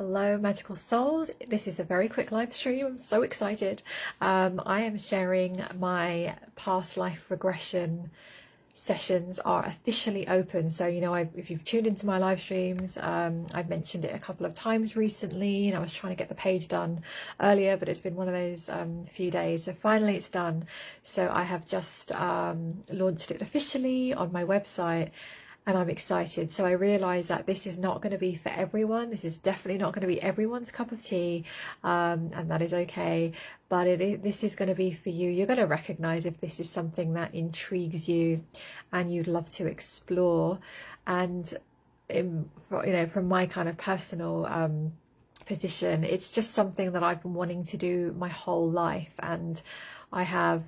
Hello, magical souls. This is a very quick live stream. I'm so excited. I am sharing my past life regression sessions are officially open. So, if you've tuned into my live streams, I've mentioned it a couple of times recently, and I was trying to get the page done earlier, but it's been one of those few days. So finally it's done. So I have just launched it officially on my website. And I'm excited. So I realise that this is not going to be for everyone. This is definitely not going to be everyone's cup of tea, and that is okay. But this is going to be for you. You're going to recognise if this is something that intrigues you and you'd love to explore. And from my kind of personal position, it's just something that I've been wanting to do my whole life. And I have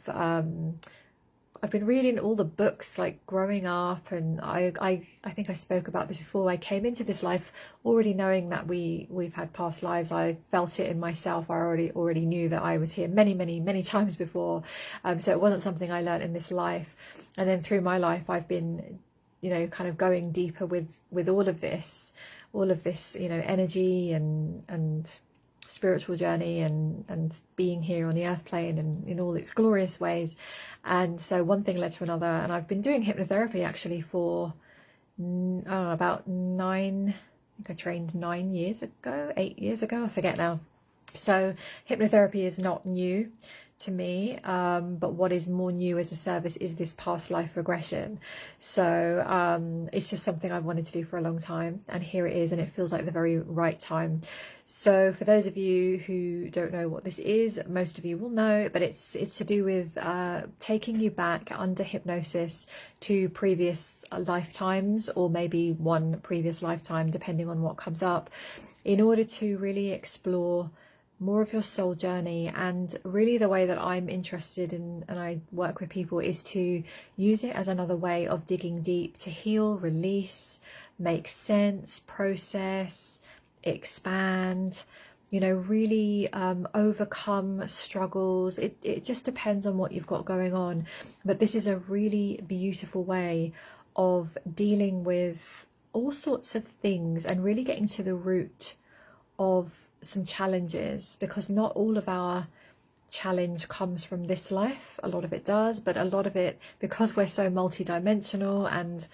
I've been reading all the books like growing up, and I think I spoke about this before. I came into this life already knowing that we've had past lives. I felt it in myself. I already knew that I was here many times before. So it wasn't something I learned in this life. And then through my life, I've been, kind of going deeper with all of this, energy and spiritual journey and being here on the earth plane and in all its glorious ways. And so one thing led to another, and I've been doing hypnotherapy actually for about I think I trained 8 years ago, I forget now. So hypnotherapy is not new to me, but what is more new as a service is this past life regression. So it's just something I've wanted to do for a long time, and here it is, and it feels like the very right time. So for those of you who don't know what this is, most of you will know, but it's to do with taking you back under hypnosis to previous lifetimes, or maybe one previous lifetime, depending on what comes up, in order to really explore more of your soul journey. And really the way that I'm interested in, and I work with people, is to use it as another way of digging deep to heal, release, make sense, process, expand, really overcome struggles. It just depends on what you've got going on. But this is a really beautiful way of dealing with all sorts of things and really getting to the root of some challenges, because not all of our challenge comes from this life. A lot of it does, but a lot of it, because we're so multidimensional and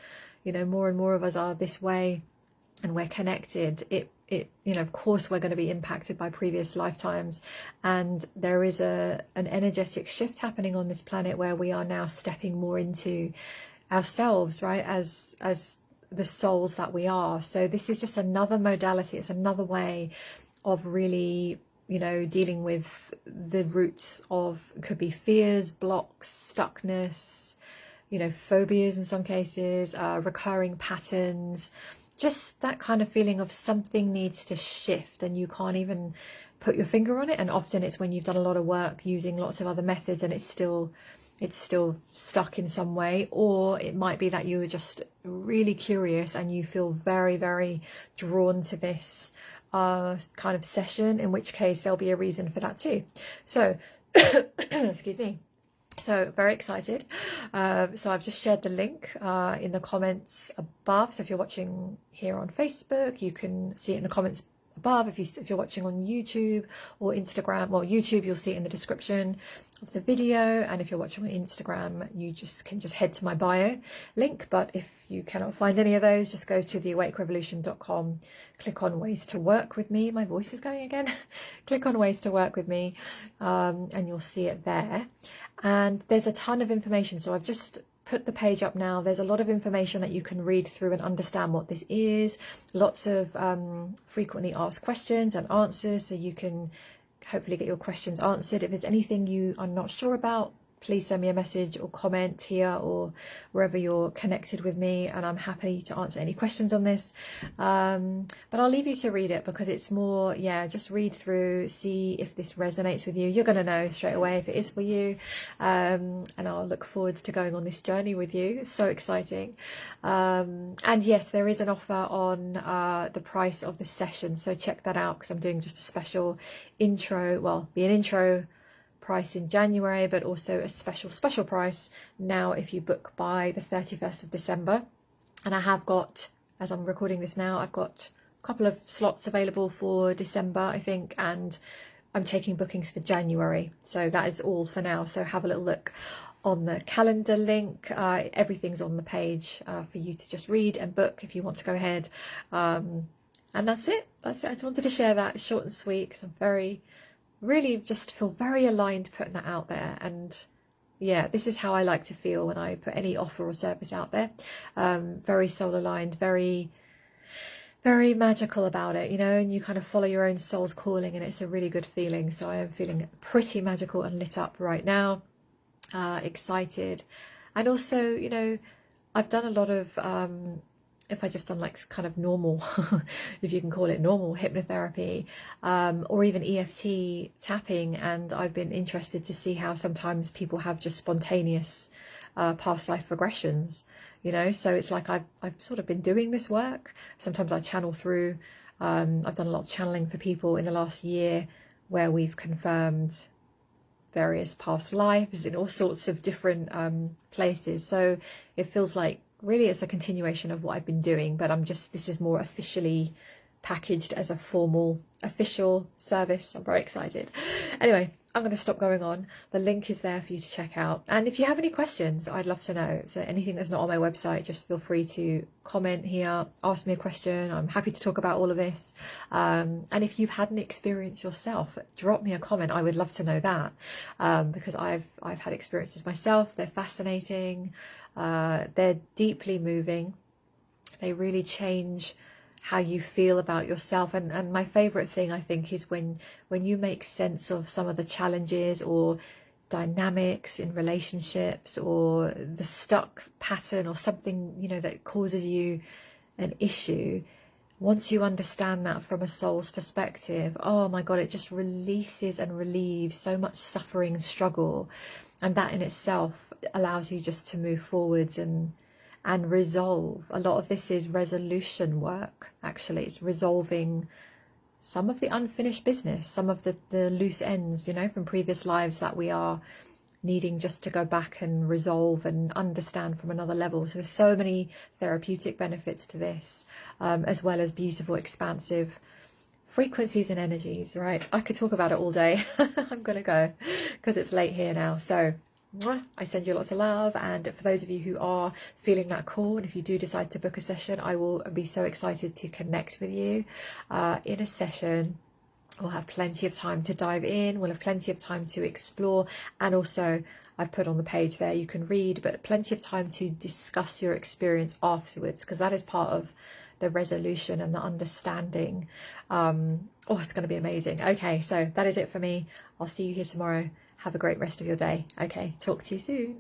more and more of us are this way and we're connected, of course we're going to be impacted by previous lifetimes. And there is an energetic shift happening on this planet where we are now stepping more into ourselves, right, as the souls that we are. So this is just another modality. It's another way of really, dealing with the roots of, could be fears, blocks, stuckness, phobias in some cases, recurring patterns, just that kind of feeling of something needs to shift and you can't even put your finger on it. And often it's when you've done a lot of work using lots of other methods and it's still stuck in some way. Or it might be that you were just really curious and you feel very, very drawn to this kind of session, in which case there'll be a reason for that too. So excuse me. So very excited. So I've just shared the link in the comments above. So if you're watching here on Facebook, you can see it in the comments above. If you're watching on YouTube or Instagram, well, YouTube, you'll see it in the description of the video, and if you're watching on Instagram, you can just head to my bio link. But if you cannot find any of those, just go to theawakerevolution.com, click on ways to work with me. My voice is going again. Click on ways to work with me, and you'll see it there. And there's a ton of information, so I've just put the page up now. There's a lot of information that you can read through and understand what this is. Lots of frequently asked questions and answers, so you can hopefully get your questions answered. If there's anything you are not sure about, please send me a message or comment here or wherever you're connected with me, and I'm happy to answer any questions on this. But I'll leave you to read it, because it's more, just read through, see if this resonates with you. You're going to know straight away if it is for you, and I'll look forward to going on this journey with you. It's so exciting. And yes, there is an offer on the price of the session, so check that out, because I'm doing just a special intro, be an intro price in January, but also a special price now if you book by the 31st of December. And I have got, as I'm recording this now, I've got couple of slots available for December, I think, and I'm taking bookings for January. So that is all for now. So have a little look on the calendar link. Everything's on the page for you to just read and book if you want to go ahead. And that's it. That's it. I just wanted to share that short and sweet, because I'm really just feel very aligned putting that out there. And yeah, this is how I like to feel when I put any offer or service out there. Very soul aligned, very magical about it, you know, and you kind of follow your own soul's calling, and it's a really good feeling. So I am feeling pretty magical and lit up right now, excited. And also, you know, I've done a lot of if I just done like kind of normal, if you can call it normal, hypnotherapy, or even EFT tapping, and I've been interested to see how sometimes people have just spontaneous past life regressions, you know. So it's like I've sort of been doing this work. Sometimes I channel through. I've done a lot of channeling for people in the last year, where we've confirmed various past lives in all sorts of different places. So it feels like really it's a continuation of what I've been doing, but this is more officially packaged as a formal official service. I'm very excited. Anyway, I'm going to stop going on. The link is there for you to check out, and if you have any questions, I'd love to know. So anything that's not on my website, just feel free to comment here, ask me a question. I'm happy to talk about all of this, and if you've had an experience yourself, drop me a comment. I would love to know that, because I've had experiences myself. They're fascinating, they're deeply moving, they really change how you feel about yourself. And my favorite thing, I think, is when you make sense of some of the challenges or dynamics in relationships, or the stuck pattern or something, you know, that causes you an issue. Once you understand that from a soul's perspective, oh my God, it just releases and relieves so much suffering and struggle. And that in itself allows you just to move forwards and resolve. A lot of this is resolution work, actually. It's resolving some of the unfinished business, some of the loose ends, you know, from previous lives that we are needing just to go back and resolve and understand from another level. So there's so many therapeutic benefits to this, as well as beautiful, expansive frequencies and energies, right? I could talk about it all day. I'm gonna go because it's late here now. So I send you lots of love, and for those of you who are feeling that call, and if you do decide to book a session, I will be so excited to connect with you in a session. We'll have plenty of time to dive in, we'll have plenty of time to explore, and also I've put on the page there, you can read, but plenty of time to discuss your experience afterwards, because that is part of the resolution and the understanding. Oh, it's going to be amazing. Okay, so that is it for me. I'll see you here tomorrow. Have a great rest of your day. Okay, talk to you soon.